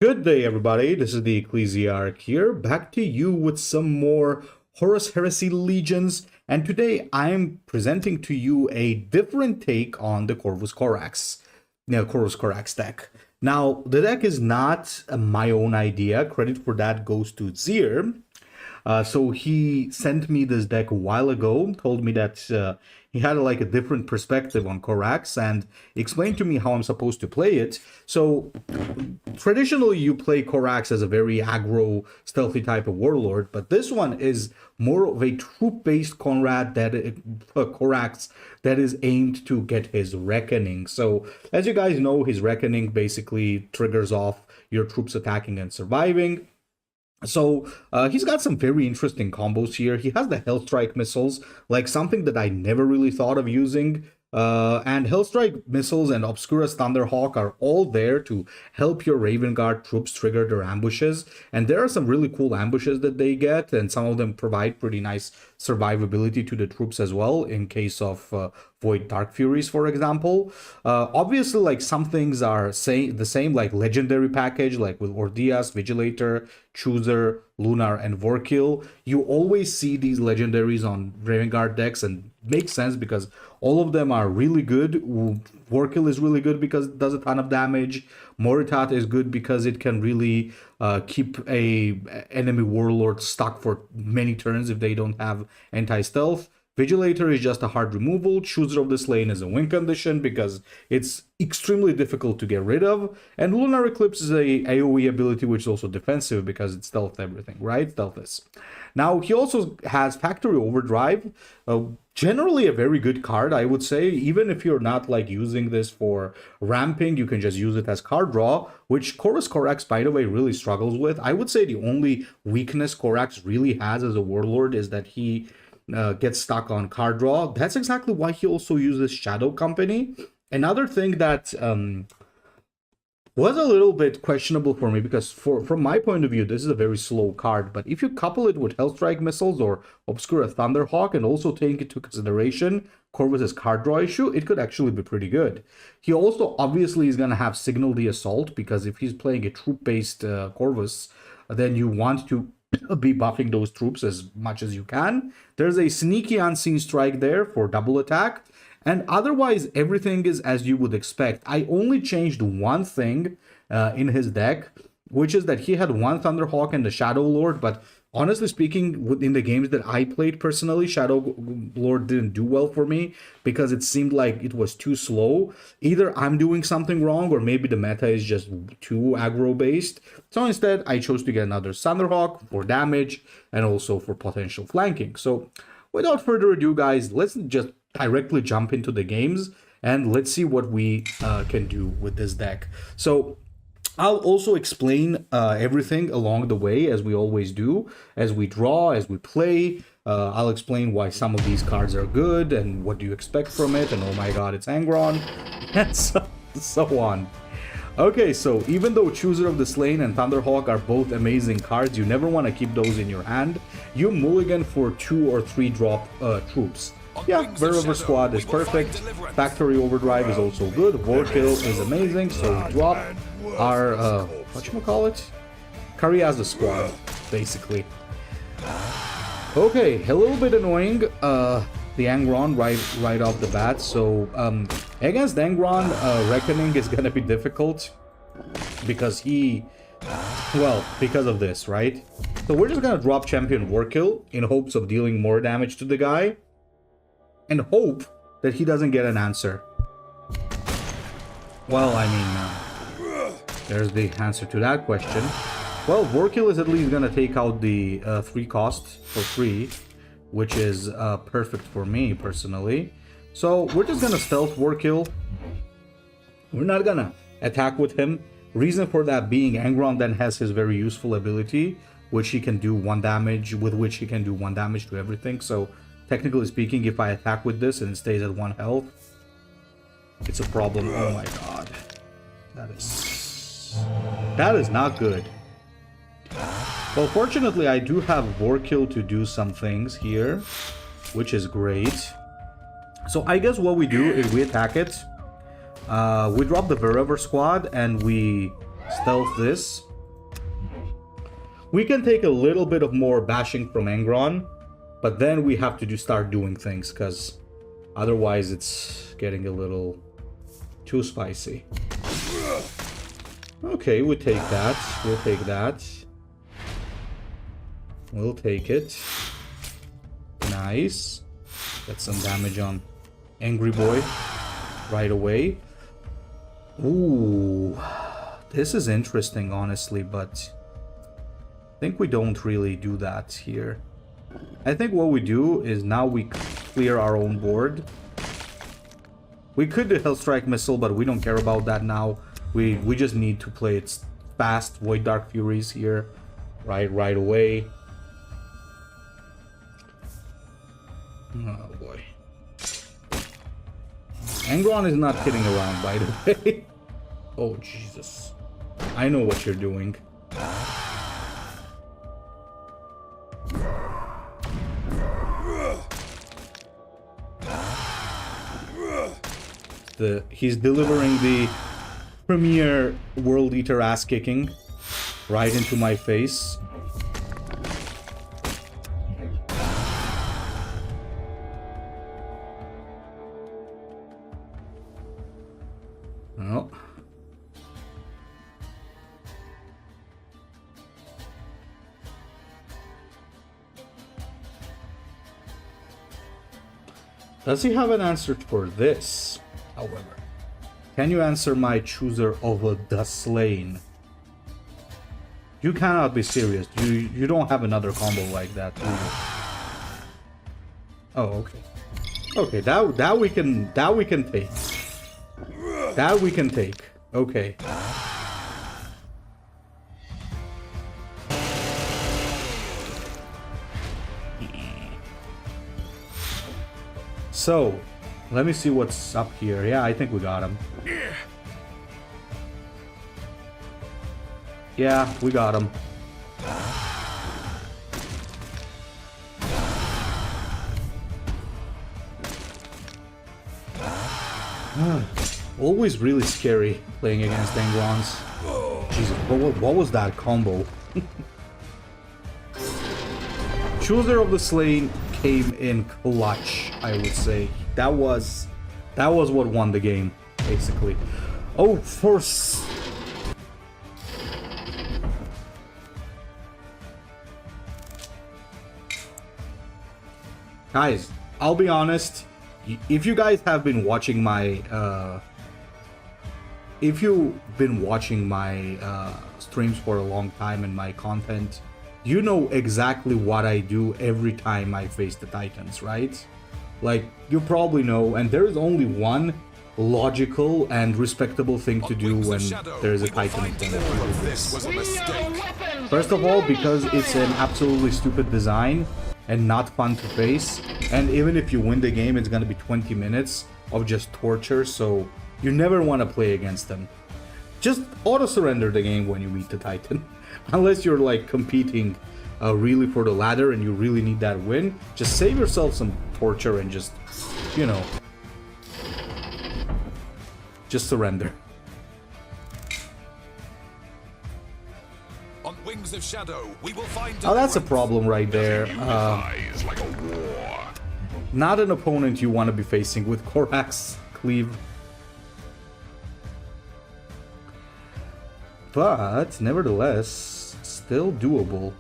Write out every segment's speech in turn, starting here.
Good day, everybody. This is the Ecclesiarch here, back to you with some more Horus Heresy Legions, and today I am presenting to you a different take on the Corvus Corax, Corvus Corax deck. Now, the deck is not my own idea. Credit for that goes to Zier. So he sent me this deck a while ago, told me that he had like a different perspective on Corax and explained to me how I'm supposed to play it. So traditionally you play Corax as a very aggro, stealthy type of warlord, but this one is more of a troop-based Conrad that Corax that is aimed to get his reckoning. So as you guys know, his reckoning basically triggers off your troops attacking and surviving. So he's got some very interesting combos here. He has the Hellstrike missiles, like something that I never really thought of using. And Hellstrike missiles and Obscurus Thunderhawk are all there to help your Raven Guard troops trigger their ambushes. And there are some really cool ambushes that they get, and some of them provide pretty nice survivability to the troops as well, in case of Void Dark Furies, for example. Obviously, like some things are the same, like Legendary package, like with Ordeas, Vigilator, Chooser, Lunar, and Vorkil. You always see these legendaries on Raven Guard decks, and makes sense because all of them are really good. Vorkil is really good because it does a ton of damage. Moritat is good because it can really keep a enemy warlord stuck for many turns if they don't have anti-stealth. Vigilator is just a hard removal. Chooser of the Slain is a win condition because it's extremely difficult to get rid of. And Lunar Eclipse is a AoE ability which is also defensive because it stealth everything, right? Stealthless. Now, he also has Factory Overdrive. Generally a very good card, I would say. Even if you're not like using this for ramping, you can just use it as card draw, which Corvus Corax, by the way, really struggles with. I would say the only weakness Corax really has as a warlord is that he gets stuck on card draw. That's exactly why he also uses Shadow Company. Another thing that was a little bit questionable for me, because from my point of view, this is a very slow card, but if you couple it with Hellstrike missiles or Obscura Thunderhawk and also take into consideration Corvus's card draw issue, it could actually be pretty good. He also obviously is going to have Signal the Assault, because if he's playing a troop-based Corvus, then you want to be buffing those troops as much as you can. There's a Sneaky Unseen Strike there for double attack, and otherwise everything is as you would expect. I only changed one thing in his deck, which is that he had one Thunderhawk and the Shadow Lord, but honestly speaking, in the games that I played personally, Shadow Lord didn't do well for me because it seemed like it was too slow. Either I'm doing something wrong or maybe the meta is just too aggro based. So instead, I chose to get another Thunderhawk for damage and also for potential flanking. So without further ado, guys, let's just directly jump into the games and let's see what we can do with this deck. So I'll also explain everything along the way, as we always do, as we draw, as we play. I'll explain why some of these cards are good and what do you expect from it, and oh my god, it's Angron, and so on. Okay, so even though Chooser of the Slain and Thunderhawk are both amazing cards, you never want to keep those in your hand. You mulligan for 2 or 3 drop troops. Yeah, Wherever Squad is perfect. Factory Overdrive is also good. Vorkil is amazing, so we drop our, whatchamacallit? Karyaza Squad, basically. Okay, a little bit annoying, the Angron right off the bat, so, against Angron, Reckoning is gonna be difficult, because because of this, right? So we're just gonna drop Champion Vorkil in hopes of dealing more damage to the guy, and hope that he doesn't get an answer. Well, I mean, there's the answer to that question. Well, Vorkil is at least gonna take out the 3 cost for free, which is perfect for me personally. So we're just gonna stealth Vorkil. We're not gonna attack with him. Reason for that being, Angron then has his very useful ability, which he can do 1 damage, with which he can do 1 damage to everything. So technically speaking, if I attack with this and it stays at 1 health, it's a problem. Oh my god. That is not good. Well, fortunately, I do have Vorkil to do some things here, which is great. So I guess what we do is we attack it. We drop the Wherever Squad and we stealth this. We can take a little bit of more bashing from Angron, but then we have to start doing things, because otherwise it's getting a little too spicy. Okay, we'll take that. We'll take that. We'll take it. Nice. Get some damage on Angry Boy right away. Ooh. This is interesting, honestly, but I think we don't really do that here. I think what we do is now we clear our own board. We could do Hellstrike Missile, but we don't care about that now. We just need to play it fast. Void Dark Furies here, right away. Oh boy. Angron is not kidding around, by the way. Oh Jesus. I know what you're doing. He's delivering the premier World Eater ass kicking right into my face. Well. Does he have an answer for this? However, can you answer my chooser of the slain? You cannot be serious. You don't have another combo like that, do you? Oh, okay. Okay, that we can take. That we can take. Okay. So, let me see what's up here. Yeah, I think we got him. Yeah, we got him. Always really scary playing against Angrons. Jesus, what was that combo? Chooser of the Slain came in clutch, I would say. That was what won the game, basically. Oh, first. Guys, I'll be honest. If you guys have been watching my streams for a long time and my content, you know exactly what I do every time I face the Titans, right? Like, you probably know, and there is only one logical and respectable thing to do when there is a Titan in front of you. First of all, because it's an absolutely stupid design and not fun to face, and even if you win the game, it's gonna be 20 minutes of just torture, so you never want to play against them. Just auto-surrender the game when you meet the Titan. Unless you're like competing really for the ladder and you really need that win, just save yourself some torture and just, you know, just surrender. On wings of shadow, we will find. Oh, that's a problem right there. Like a war. Not an opponent you want to be facing with Corax Cleave. But, nevertheless, still doable.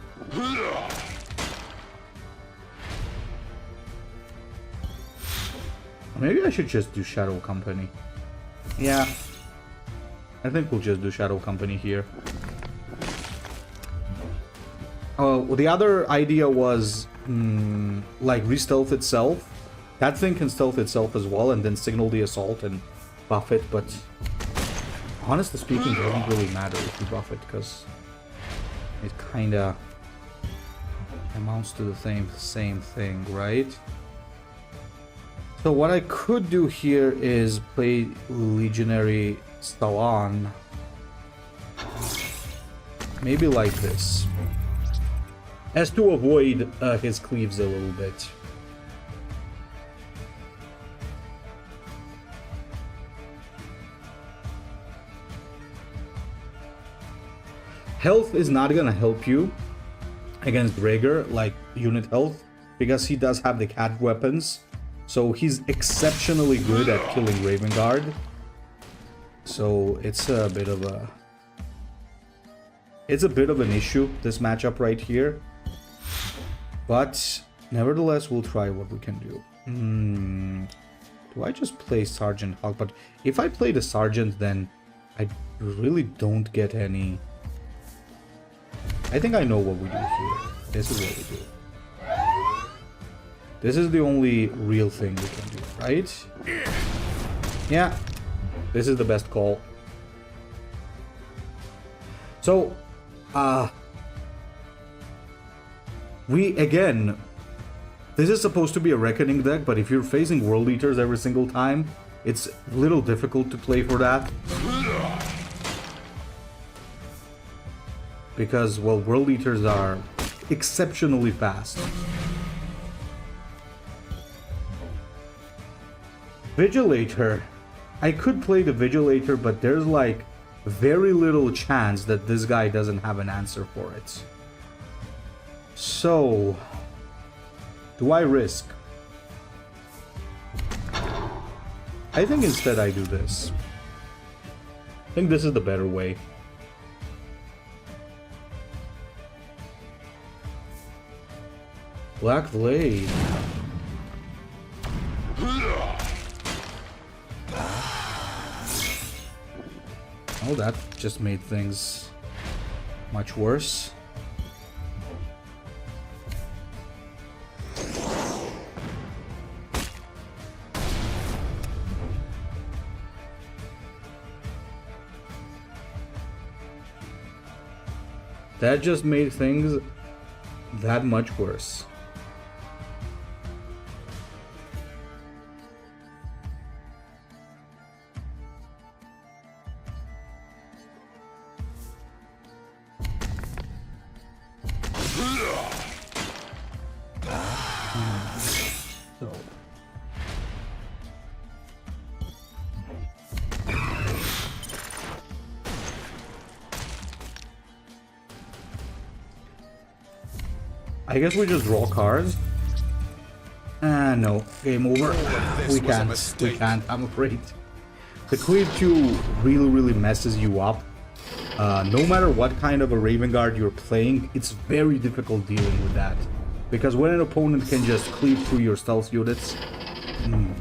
Maybe I should just do Shadow Company. Yeah. I think we'll just do Shadow Company here. Well, the other idea was, like, re-stealth itself. That thing can stealth itself as well and then signal the assault and buff it, but honestly speaking, it doesn't really matter if you buff it, because it kinda amounts to the same thing, right? So what I could do here is play Legionary Stalon. Maybe like this. As to avoid his cleaves a little bit. Health is not gonna help you against Rhaegar, like unit health, because he does have the cat weapons. So he's exceptionally good at killing Ravengard. So it's a bit of a... It's a bit of an issue, this matchup right here. But nevertheless, we'll try what we can do. Do I just play Sergeant Hulk? But if I play the Sergeant, then I really don't get any... I think I know what we do here. This is what we do. This is the only real thing we can do, right? Yeah. This is the best call. So, again, this is supposed to be a Reckoning deck, but if you're facing World Eaters every single time, it's a little difficult to play for that. Because, well, World Eaters are exceptionally fast. Vigilator. I could play the Vigilator, but there's like very little chance that this guy doesn't have an answer for it. So, do I risk? I think instead I do this. I think this is the better way. Black Blade. Oh, that just made things much worse. That just made things that much worse. I guess we just draw cards. No. Game over. We can't. I'm afraid. The Cleave 2 really messes you up. No matter what kind of a Raven Guard you're playing, it's very difficult dealing with that. Because when an opponent can just cleave through your stealth units,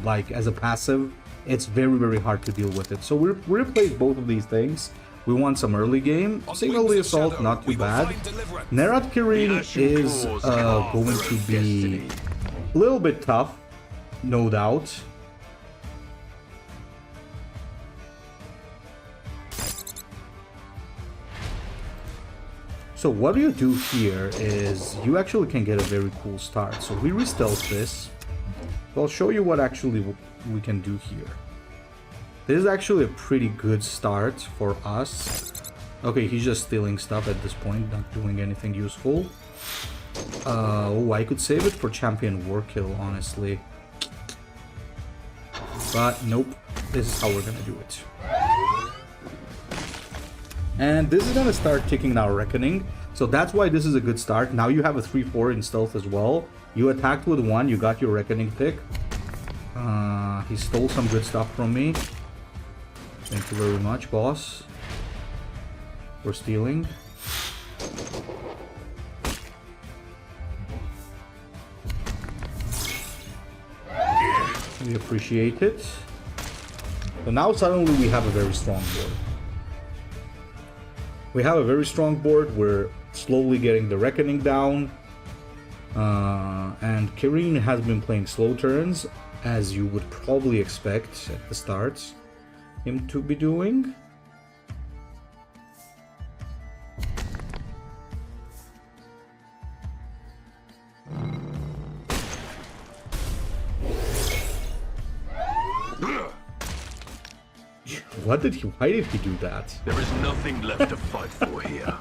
like as a passive, it's very hard to deal with it. So we replace both of these things. We want some early game. Signal the Assault, not too bad. Nerat Kirin is going to be a little bit tough, no doubt. So what you do here is you actually can get a very cool start. So we re-stealth this. I'll show you what actually we can do here. This is actually a pretty good start for us. Okay, he's just stealing stuff at this point, not doing anything useful. Oh, I could save it for Champion Warkill, honestly. But nope, this is how we're gonna do it. And this is gonna start ticking our Reckoning. So that's why this is a good start. Now you have a 3-4 in stealth as well. You attacked with 1, you got your Reckoning tick. He stole some good stuff from me. Thank you very much, boss, for stealing. We appreciate it. So now suddenly we have a very strong board. We have a very strong board. We're slowly getting the Reckoning down. And Kirin has been playing slow turns, as you would probably expect at the start him to be doing. Why did he do that? There is nothing left to fight for here.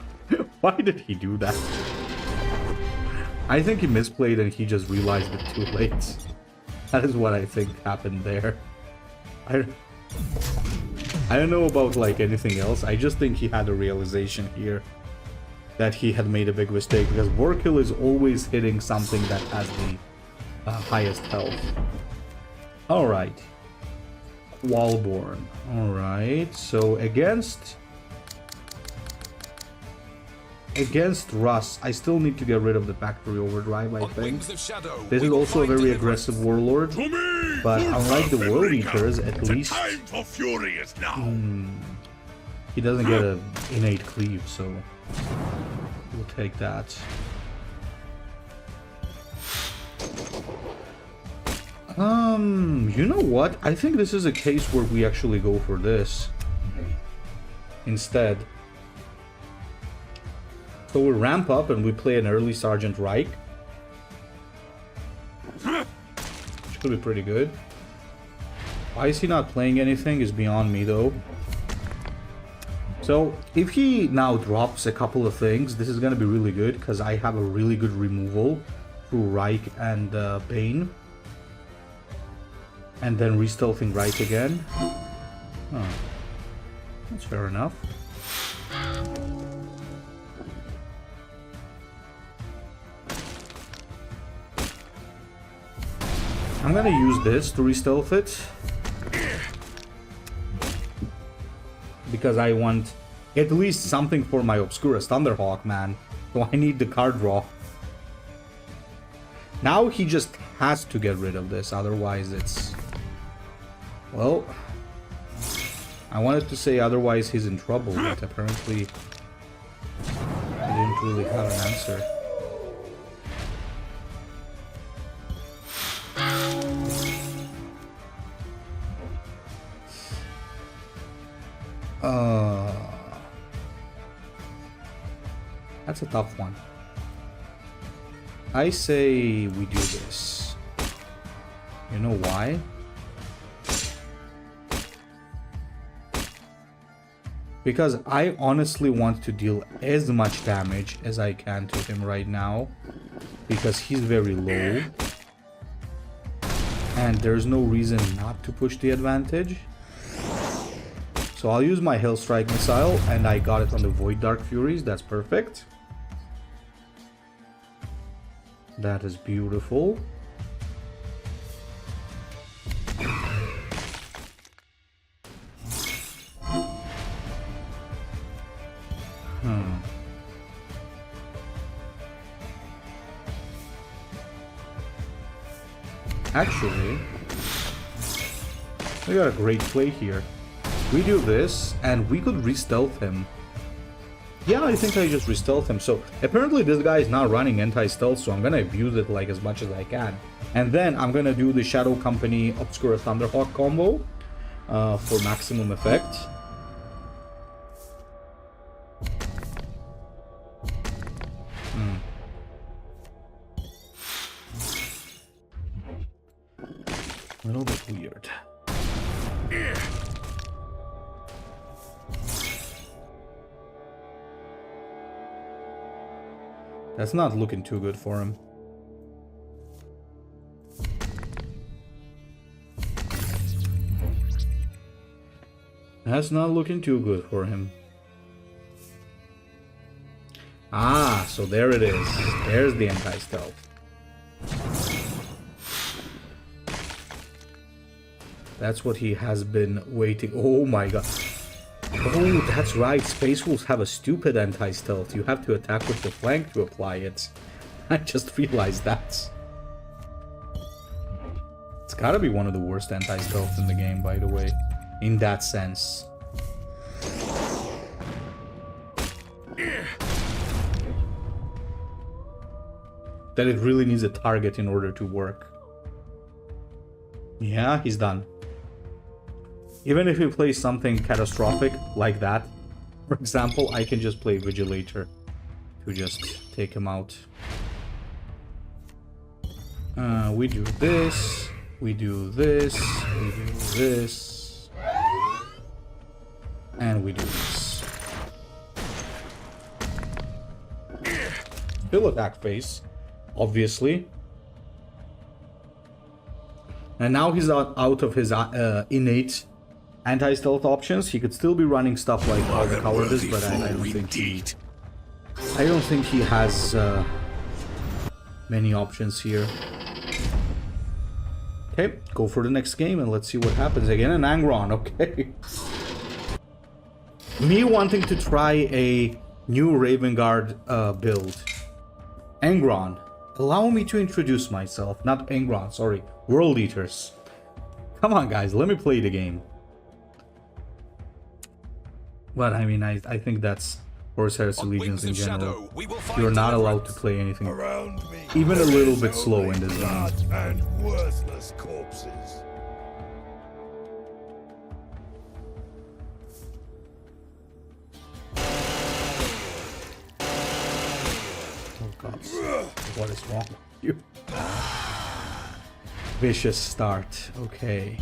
Why did he do that? I think he misplayed and he just realized it too late. That is what I think happened there. I don't know about like anything else. I just think he had a realization here. that he had made a big mistake, because Vorkil is always hitting something that has the highest health. Alright. Walborn. Alright, so against Russ, I still need to get rid of the Factory Overdrive, I think. This is also a very aggressive warlord, but unlike the World Eaters, at least he doesn't get an innate cleave, so we'll take that. You know what? I think this is a case where we actually go for this instead. So we ramp up and we play an early Sergeant Reich, which could be pretty good. Why is he not playing anything is beyond me, though. So if he now drops a couple of things, this is going to be really good, because I have a really good removal through Reich and Bane. And then re-stealthing Reich again. Oh, that's fair enough. I'm gonna use this to re-stealth it, because I want at least something for my Obscurus Thunderhawk, man. So I need the card draw. Now he just has to get rid of this, otherwise it's... Well, I wanted to say otherwise he's in trouble, but apparently I didn't really have an answer. That's a tough one. I say we do this. You know why? Because I honestly want to deal as much damage as I can to him right now, because he's very low. And there's no reason not to push the advantage. So I'll use my Hellstrike missile, and I got it on the Void Dark Furies. That's perfect. That is beautiful. Actually, we got a great play here. We do this, and we could re-stealth him. Yeah, I think I just re-stealth him. So apparently this guy is not running anti-stealth, so I'm gonna abuse it like as much as I can. And then I'm gonna do the Shadow Company Obscura Thunderhawk combo for maximum effect. A little bit weird. That's not looking too good for him. That's not looking too good for him. Ah, so there it is. There's the anti-stealth. That's what he has been waiting. Oh my god. Oh, that's right. Space Wolves have a stupid anti-stealth. You have to attack with the flank to apply it. I just realized that. It's gotta be one of the worst anti-stealths in the game, by the way. In that sense. That it really needs a target in order to work. Yeah, he's done. Even if he plays something catastrophic like that, for example, I can just play Vigilator to just take him out. We do this, we do this, we do this, and we do this. Still attack phase, obviously. And now he's out of his innate anti-stealth options. He could still be running stuff like all the cowardice, but I don't think I don't think he has many options here. Okay, go for the next game and let's see what happens. Again, an Angron, okay. Me wanting to try a new Raven Guard build. Angron, allow me to introduce myself. Not Angron, sorry. World Eaters. Come on, guys, let me play the game. But I mean, I think that's Horus Heresy Legions in general. You're not allowed to play anything even a little bit slow in this game. And worthless corpses. Oh god, what is wrong with you? Vicious start, okay.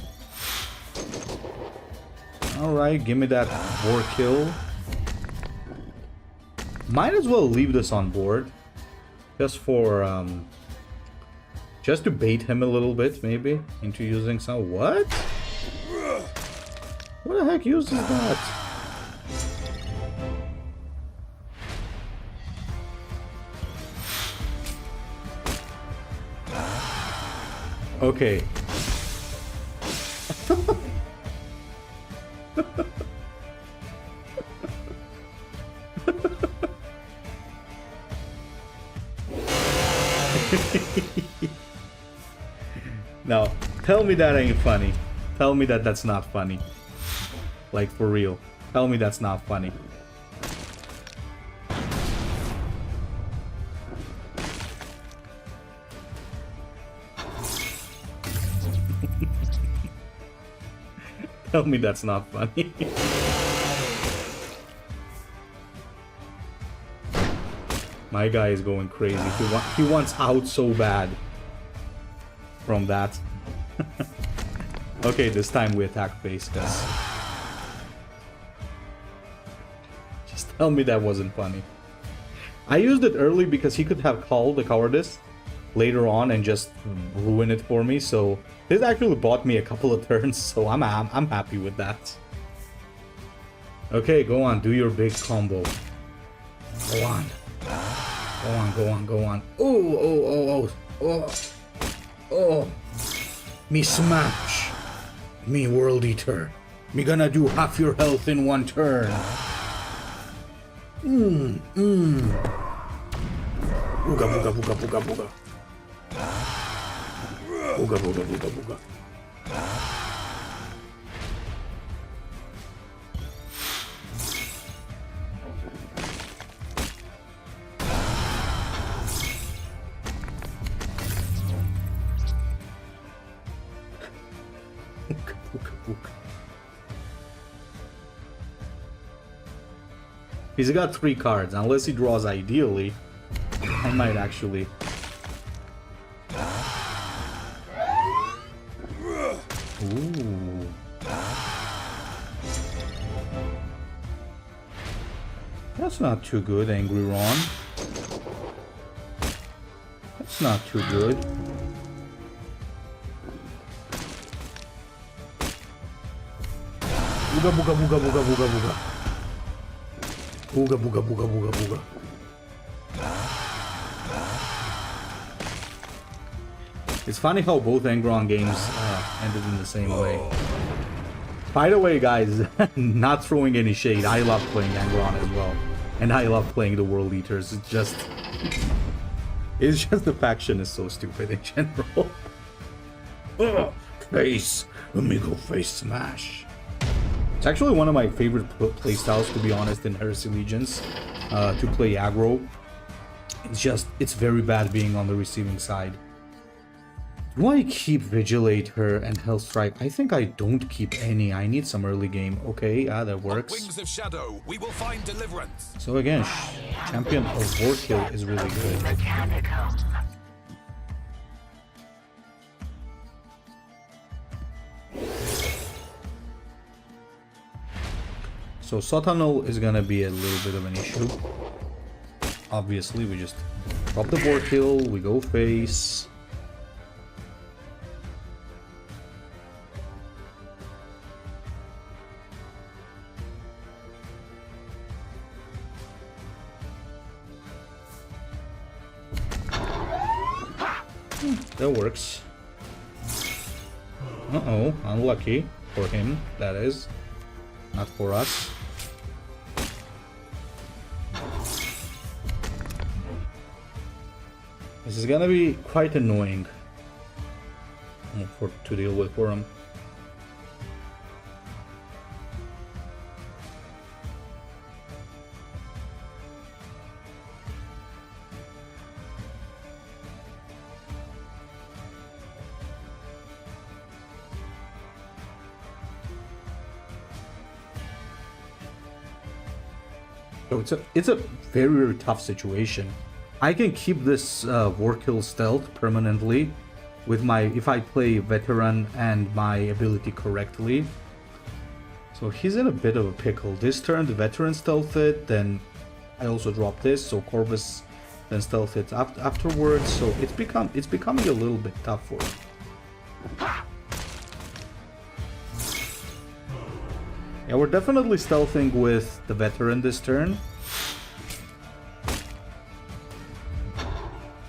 Alright, give me that war kill. Might as well leave this on board. Just for, just to bait him a little bit, maybe, into using some... What? What the heck uses that? Okay. Now, tell me that ain't funny. Tell me that that's not funny. Like, for real. Tell me that's not funny. Tell me that's not funny. My guy is going crazy. He wants out so bad from that. Okay, this time we attack face, guys. Just tell me that wasn't funny. I used it early because he could have called the cowardice later on and just ruin it for me, so this actually bought me a couple of turns, so I'm happy with that. Okay, go on, do your big combo. Go on. Go on, go on, go on. Oh, oh, oh, oh, oh, oh. Me smash. Me World Eater. Me gonna do half your health in one turn. Ooga booga booga booga booga. Ooga booga booga booga. He's got 3 cards. Unless he draws ideally, I might actually. Ooh. That's not too good, Angry Ron. That's not too good. Booga booga booga booga booga booga. Booga booga booga booga booga. It's funny how both Angron games ended in the same way. By the way, guys, not throwing any shade, I love playing Angron as well. And I love playing the World Eaters. It's just the faction is so stupid in general. Face. Let me go face smash. It's actually one of my favorite playstyles, to be honest, in Heresy Legions, to play aggro. It's very bad being on the receiving side. Do I keep Vigilate her and Hellstrike? I think I don't keep any. I need some early game. Okay, that works. Wings of Shadow, we will find deliverance. So again, Champion of Warkill is really good. So Sotanol is gonna be a little bit of an issue. Obviously, we just drop the Warkill, we go face. That works. Uh-oh, unlucky. For him, that is. Not for us. This is gonna be quite annoying to deal with for him. So it's a very, very tough situation. I can keep this Warkill stealth permanently with my, if I play veteran and my ability correctly. So he's in a bit of a pickle. This turn the veteran stealth it, then I also drop this, so Corvus then stealth it afterwards. So it's becoming a little bit tough for him. Yeah, we're definitely stealthing with the veteran this turn.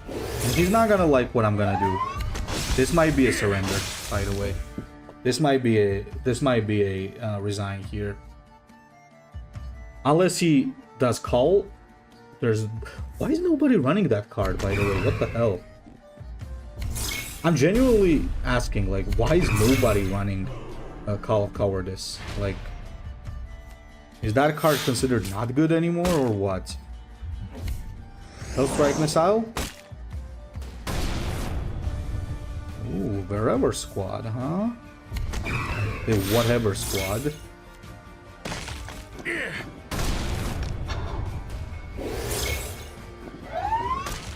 And he's not gonna like what I'm gonna do. This might be a surrender, by the way. This might be a resign here. Unless he does call. Why is nobody running that card, by the way? What the hell? I'm genuinely asking, like, why is nobody running a Call of Cowardice? Like, is that card considered not good anymore, or what? Hellstrike Missile? Ooh, wherever squad, huh? The whatever squad.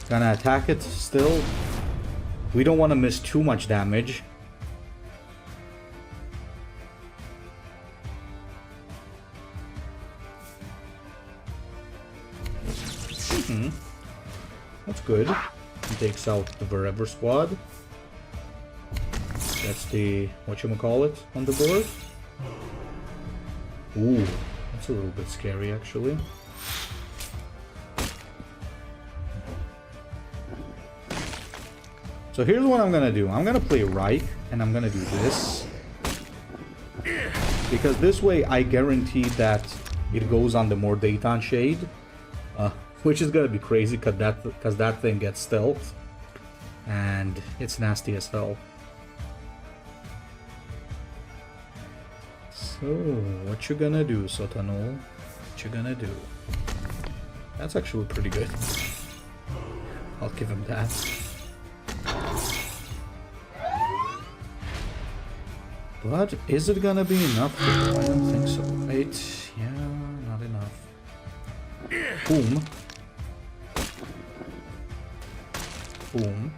Gonna attack it still. We don't want to miss too much damage. That's good. He takes out the wherever squad. That's the whatchamacallit on the board. Ooh, that's a little bit scary actually. So here's what I'm gonna do. I'm gonna play Reich and I'm gonna do this. Because this way I guarantee that it goes on the more Dayton Shade. Which is gonna be crazy because that thing gets stealth. And it's nasty as hell. So, what you gonna do, Sotanol? What you gonna do? That's actually pretty good. I'll give him that. But is it gonna be enough? I don't think so. Right? Yeah, not enough. Boom. Boom.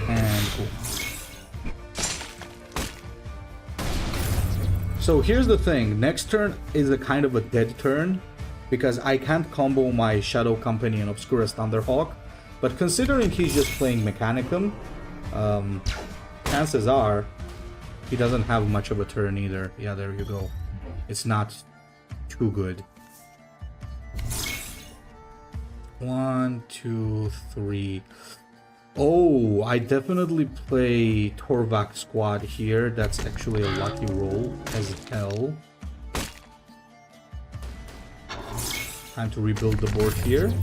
And boom. So here's the thing. Next turn is a kind of a dead turn because I can't combo my Shadow Company and Obscurus Thunderhawk. But considering he's just playing Mechanicum, chances are he doesn't have much of a turn either. Yeah, there you go. It's not too good. 1, 2, 3. Oh, I definitely play Torvak squad here. That's actually a lucky roll as hell. Time to rebuild the board here.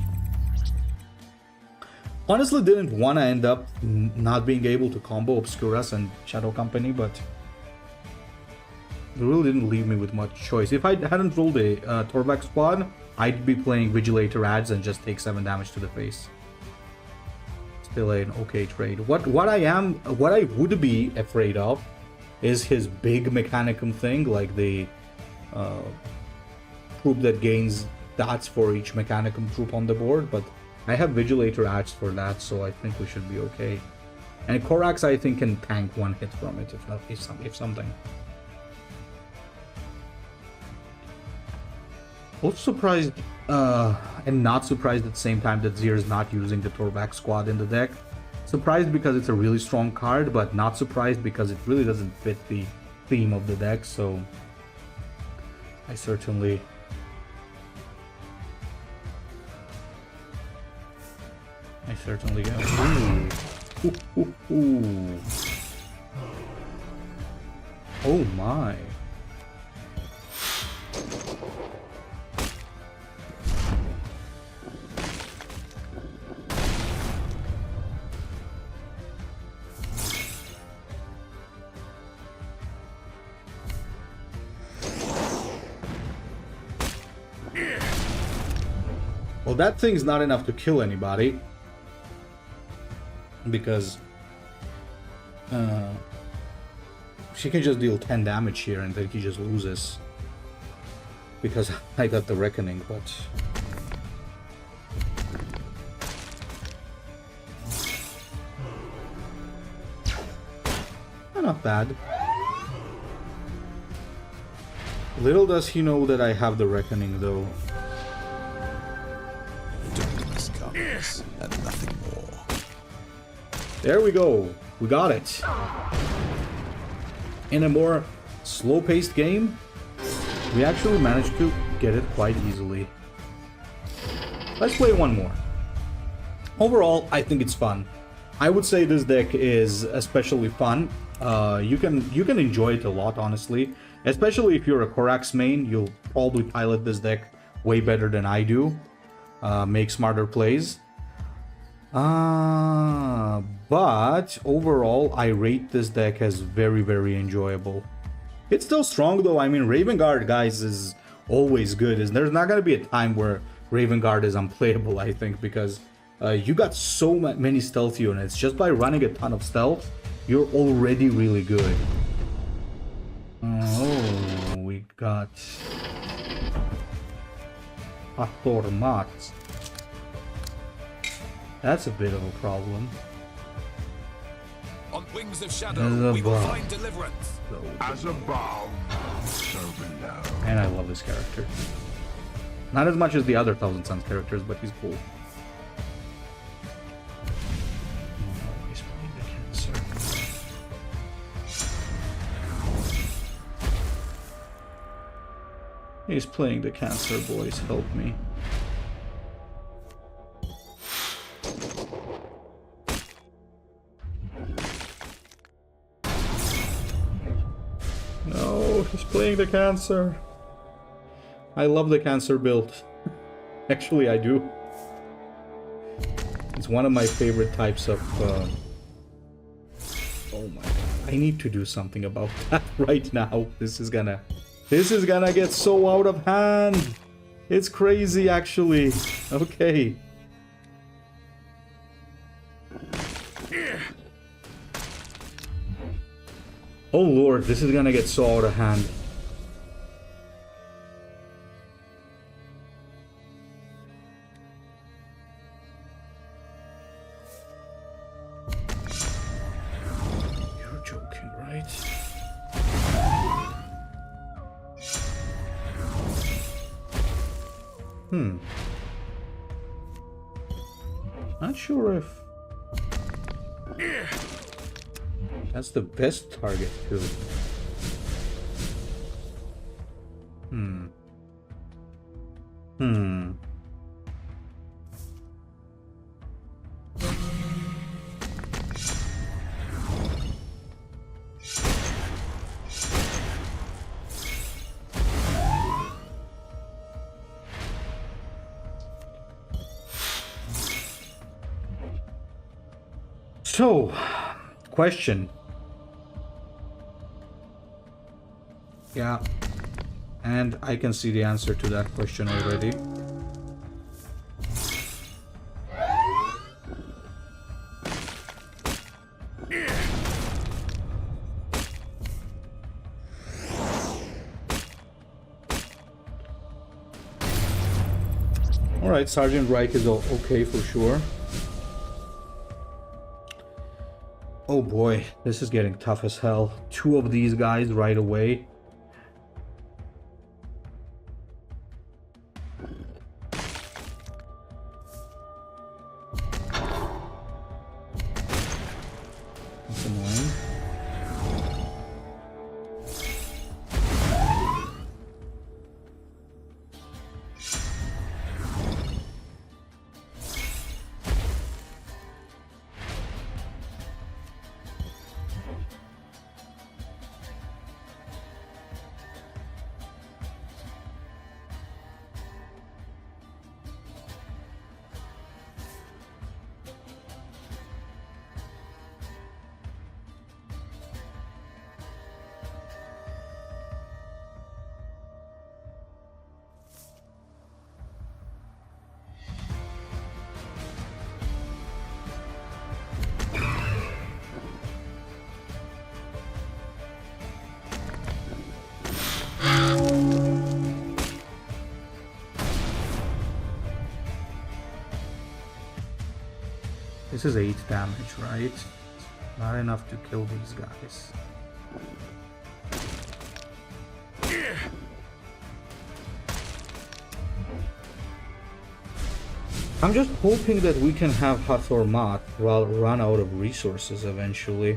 Honestly, didn't want to end up not being able to combo Obscurus and Shadow Company, but it really didn't leave me with much choice. If I hadn't rolled a Torvak squad, I'd be playing Vigilator ads and just take 7 damage to the face. Still an okay trade. What I would be afraid of is his big Mechanicum thing, like the troop that gains dots for each Mechanicum troop on the board, but I have Vigilator ads for that, so I think we should be okay. And Corax, I think, can tank 1 hit from it, if something. Also surprised, and not surprised at the same time that Zir is not using the Torvak squad in the deck. Surprised because it's a really strong card, but not surprised because it really doesn't fit the theme of the deck, so I certainly... Certainly go. Ooh. Ooh, ooh, ooh. Oh my. Well, that thing's not enough to kill anybody. Because she can just deal 10 damage here and then he just loses. Because I got the Reckoning, but... not bad. Little does he know that I have the Reckoning, though. Darkness comes, and nothing more. There we go. We got it. In a more slow-paced game, we actually managed to get it quite easily. Let's play one more. Overall, I think it's fun. I would say this deck is especially fun. You can enjoy it a lot, honestly. Especially if you're a Corax main, you'll probably pilot this deck way better than I do. Make smarter plays. But overall, I rate this deck as very, very enjoyable. It's still strong though. I mean, Raven Guard, guys, is always good. There's not going to be a time where Raven Guard is unplayable, I think, because you got so many stealth units. Just by running a ton of stealth, you're already really good. Oh, we got Hathor Mat. That's a bit of a problem. On wings of shadow, we will above. find deliverance. As above, so below. And I love this character. Not as much as the other Thousand Suns characters, but he's cool. Oh, he's playing the Cancer. He's playing the Cancer, boys. Help me. No, he's playing the Cancer. I love the Cancer build. Actually, I do. It's one of my favorite types of... Oh my god. I need to do something about that right now. This is gonna get so out of hand. It's crazy, actually. Okay. Oh lord, this is gonna get so out of hand. You're joking, right? Not sure if... That's the best target, too. So, question. Yeah, and I can see the answer to that question already. Alright, Sergeant Reich is okay for sure. Oh boy, this is getting tough as hell. Two of these guys right away. That's annoying. This is 8 damage, right? Not enough to kill these guys. I'm just hoping that we can have Hathor Mat run out of resources eventually.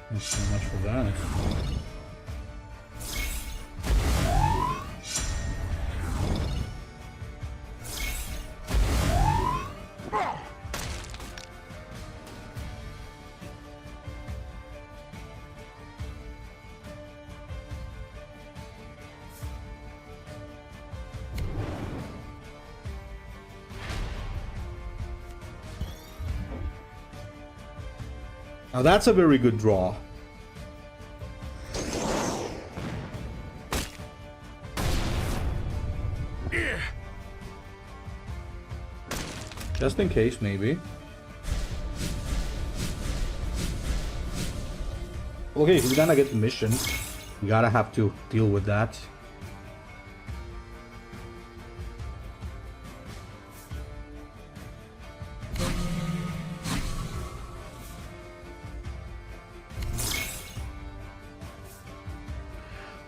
Not so much for that. Now that's a very good draw. Just in case, maybe. Okay, he's gonna get the mission. We gotta have to deal with that.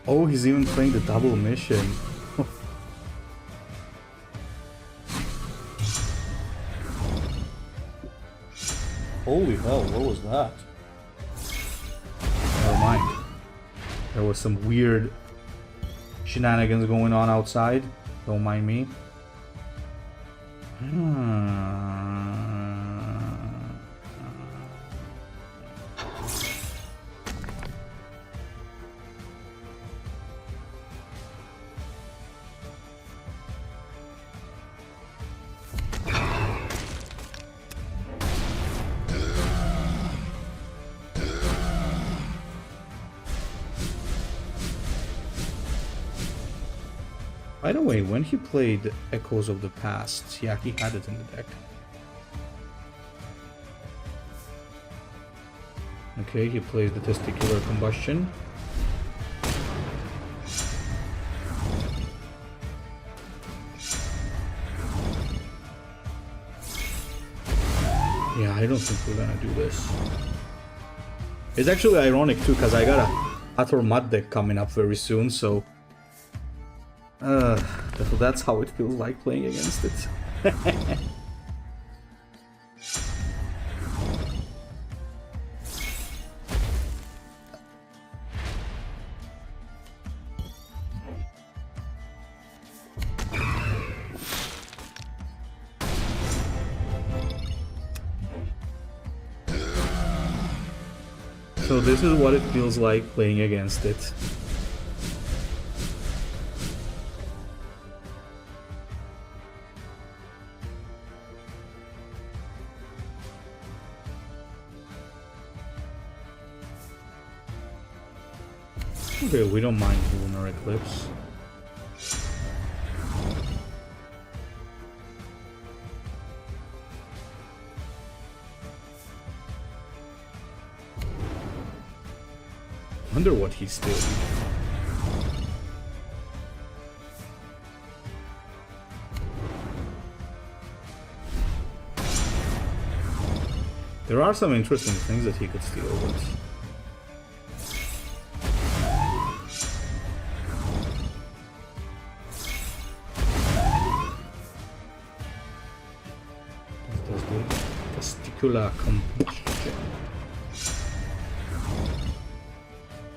Oh, he's even playing the double mission. Holy hell, what was that? Never mind. There was some weird shenanigans going on outside. Don't mind me. By the way, when he played Echoes of the Past, yeah, he had it in the deck. Okay, he plays the Testicular Combustion. Yeah, I don't think we're gonna do this. It's actually ironic too, because I got a Hathor Mat deck coming up very soon, so that's how it feels like playing against it. So this is what it feels like playing against it. Okay, we don't mind Lunar Eclipse. Wonder what he's doing. There are some interesting things that he could steal with. Combustion.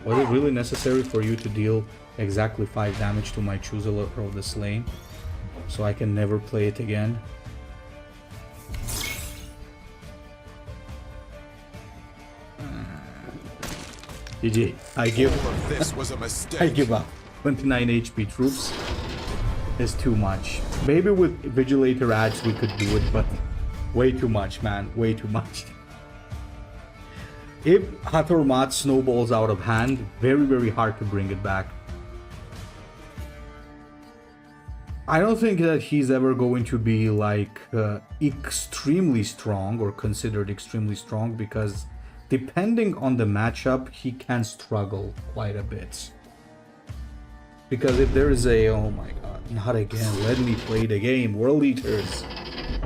Was it really necessary for you to deal exactly 5 damage to my Chooser of the Slain so I can never play it again? GG. I give This was a mistake. I give up. 29 HP troops is too much. Maybe with Vigilator ads we could do it, but way too much, man. Way too much. If Hathor Mat snowballs out of hand, very, very hard to bring it back. I don't think that he's ever going to be like extremely strong or considered extremely strong, because depending on the matchup, he can struggle quite a bit. Because if there is a... Oh my god, not again. Let me play the game. World Eaters.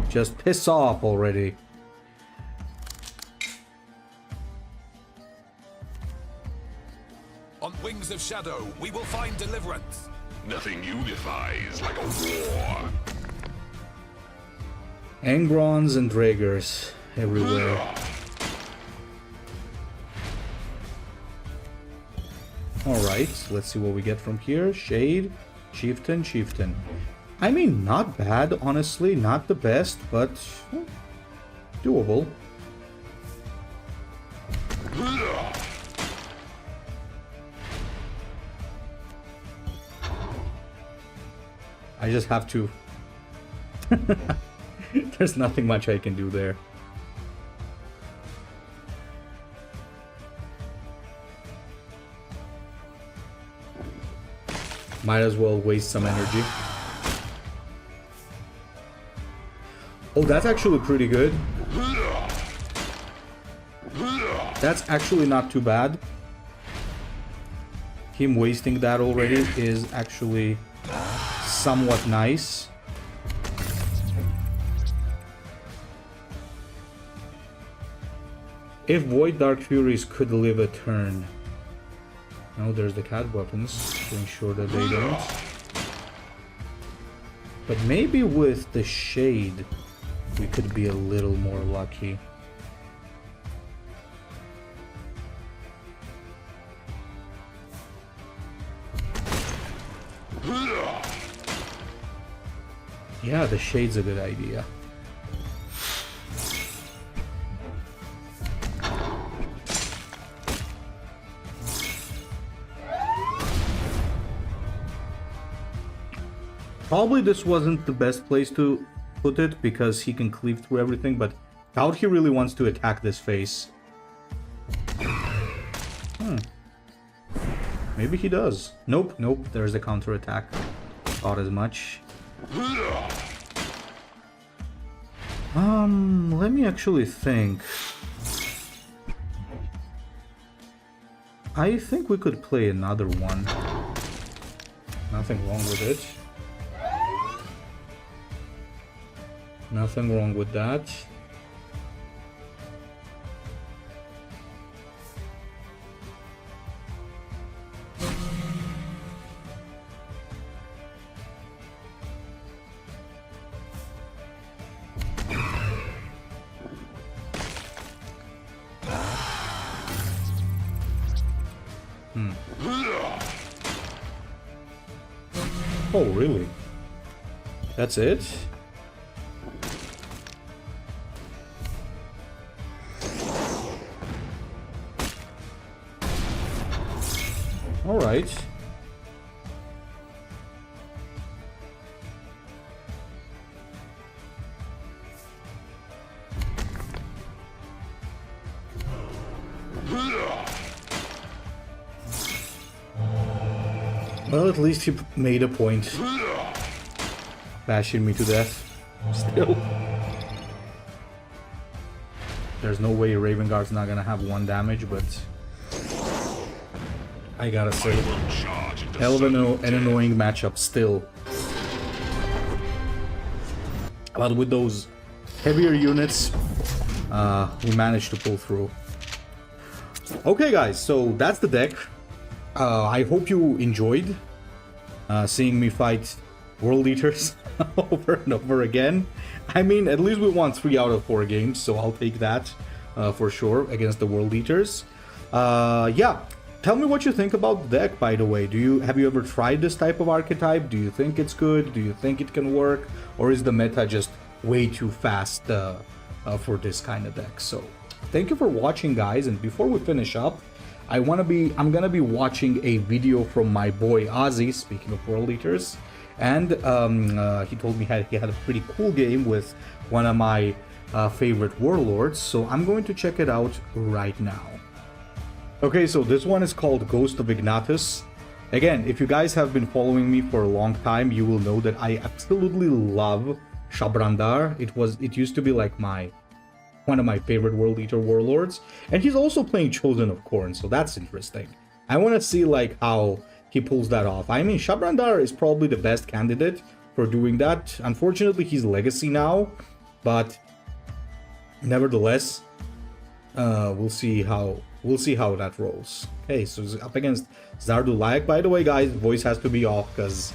Just piss off already. On wings of shadow, we will find deliverance. Nothing unifies like a war. Angrons and Draegers everywhere. Alright, let's see what we get from here. Shade, Chieftain, Chieftain. I mean, not bad, honestly. Not the best, but doable. I just have to... There's nothing much I can do there. Might as well waste some energy. Oh, that's actually pretty good. That's actually not too bad. Him wasting that already is actually somewhat nice. If Void Dark Furies could live a turn. No, there's the cat weapons to ensure that they don't. But maybe with the Shade, we could be a little more lucky. Yeah, the Shade's a good idea. Probably this wasn't the best place to put it because he can cleave through everything, but doubt he really wants to attack this face. Maybe he does. Nope, nope, there's a counterattack. Thought as much. Let me actually think. I think we could play another one. Nothing wrong with it. Nothing wrong with that. Oh, really? That's it? All right. Well, at least he made a point. Bashing me to death. Still. There's no way Raven Guard's not gonna have 1 damage, but... I gotta say, hell of an annoying matchup still. But with those heavier units, we managed to pull through. Okay guys, so that's the deck. I hope you enjoyed seeing me fight World Eaters over and over again. I mean, at least we won 3 out of 4 games, so I'll take that for sure against the World Eaters. Yeah. Tell me what you think about the deck, by the way. Have you ever tried this type of archetype? Do you think it's good? Do you think it can work? Or is the meta just way too fast for this kind of deck? So, thank you for watching, guys. And before we finish up, I'm gonna be watching a video from my boy Ozzy, speaking of World Eaters. And he told me he had a pretty cool game with one of my favorite warlords. So I'm going to check it out right now. Okay, so this one is called Ghost of Ignatus. Again, if you guys have been following me for a long time, you will know that I absolutely love Shabrandar. It used to be like my one of my favorite World Eater warlords. And he's also playing Chosen of Khorne, so that's interesting. I want to see like how he pulls that off. I mean, Shabrandar is probably the best candidate for doing that. Unfortunately, he's Legacy now, but nevertheless, we'll see how that rolls. Okay, so he's up against Zardu Layak. By the way, guys, voice has to be off because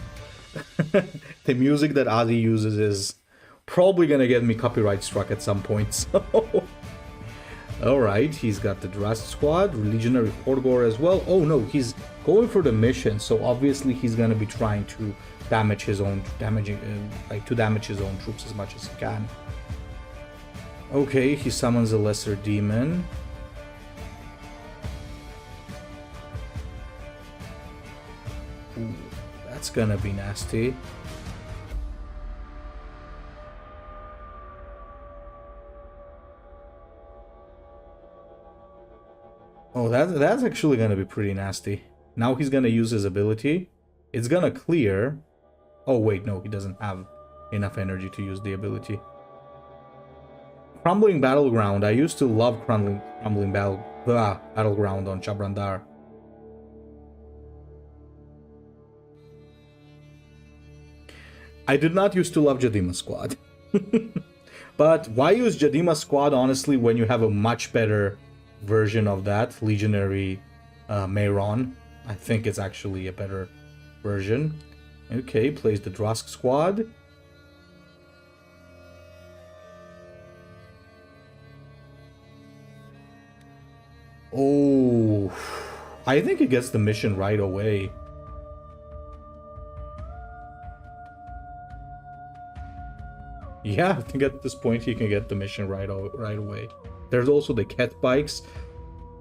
the music that Ozzy uses is probably gonna get me copyright struck at some point. So, all right, he's got the Drast squad, Legionary Horgor as well. Oh no, he's going for the mission, so obviously he's gonna be trying to damage his own damage his own troops as much as he can. Okay, he summons a lesser demon. Ooh, that's gonna be nasty. Oh, that's actually gonna be pretty nasty. Now he's gonna use his ability. It's gonna clear. Oh wait, no, he doesn't have enough energy to use the ability. Crumbling Battleground. I used to love Crumbling Battleground on Shabrandar. I did not used to love Jadima Squad. But why use Jadima Squad, honestly, when you have a much better version of that, Legionary Mayron? I think it's actually a better version. Okay, plays the Drosk Squad. Oh, I think he gets the mission right away. Yeah, I think at this point he can get the mission right away. There's also the Ket bikes.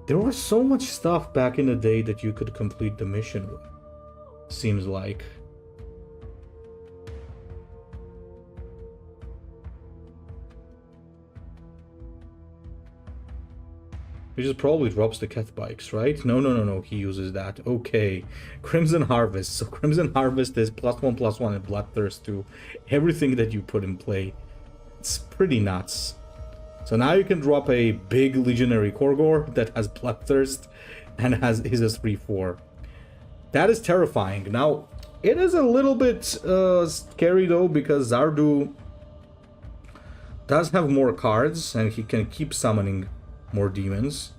There was so much stuff back in the day that you could complete the mission with. Seems like. He just probably drops the Ket bikes, right? No. He uses that. Okay. Crimson Harvest. So Crimson Harvest is +1/+1 and Bloodthirst to everything that you put in play. It's pretty nuts. So now you can drop a big Legionary Korgor that has Bloodthirst and is a 3/4. That is terrifying. Now, it is a little bit scary though, because Zardu does have more cards and he can keep summoning more demons.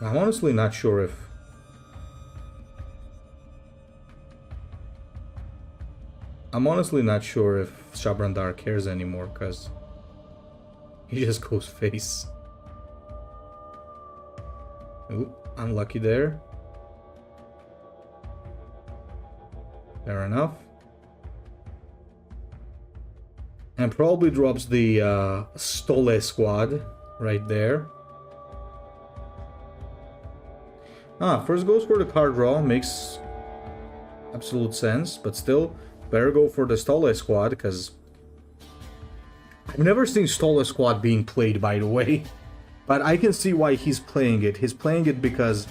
I'm honestly not sure if Shabrandar cares anymore, because he just goes face. Ooh, unlucky there. Fair enough. And probably drops the Stole squad right there. First goes for the card draw. Makes absolute sense, but still, better go for the Stole squad, because I've never seen Stole squad being played, by the way. But I can see why he's playing it. He's playing it because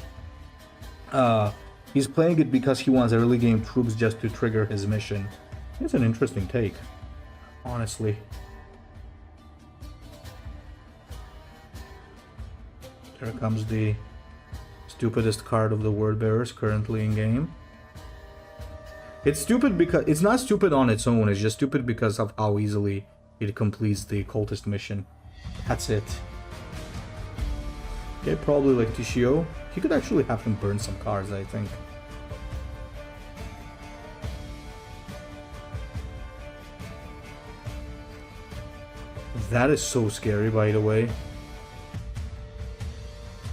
he wants early game troops just to trigger his mission. It's an interesting take, honestly. Here comes the stupidest card of the Word Bearers currently in game. It's stupid because it's not stupid on its own, it's just stupid because of how easily it completes the cultist mission. That's it. Okay, probably like Tishio. He could actually have him burn some cards, I think. That is so scary, by the way.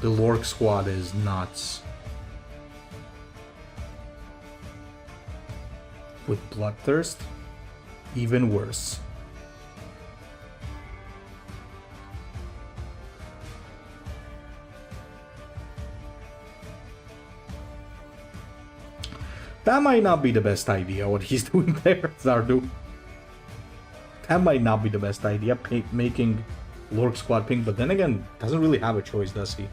The Lork squad is nuts. With Bloodthirst, even worse. That might not be the best idea, what he's doing there, Zardu. That might not be the best idea, making Lork squad pink, but then again, doesn't really have a choice, does he?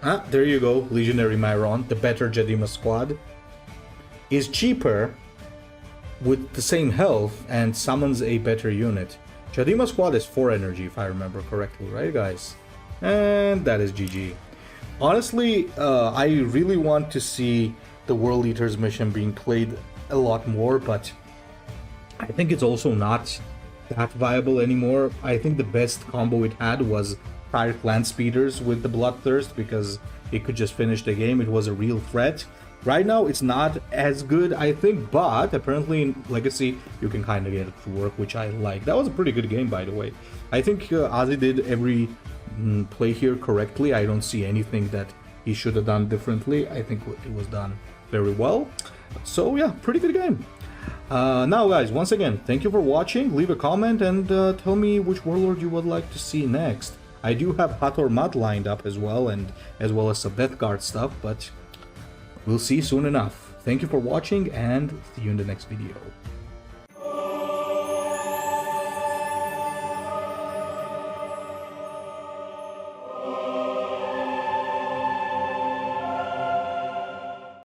Ah, there you go, Legionary Myron, the better Jedima squad, is cheaper with the same health and summons a better unit. Jedima squad is 4 energy if I remember correctly, right guys? And that is GG. Honestly, I really want to see the World Eaters mission being played a lot more, but I think it's also not that viable anymore. I think the best combo it had was Fire Clan Speeders with the Bloodthirst, because it could just finish the game. It was a real threat. Right now, it's not as good, I think, but apparently in Legacy, you can kind of get it to work, which I like. That was a pretty good game, by the way. I think Ozzy did every play here correctly. I don't see anything that he should have done differently. I think it was done very well. So yeah, pretty good game. Now guys, once again, thank you for watching. Leave a comment and tell me which warlord you would like to see next. I do have Hathor Mat lined up as well, and as well as some Death Guard stuff, but we'll see soon enough. Thank you for watching and see you in the next video.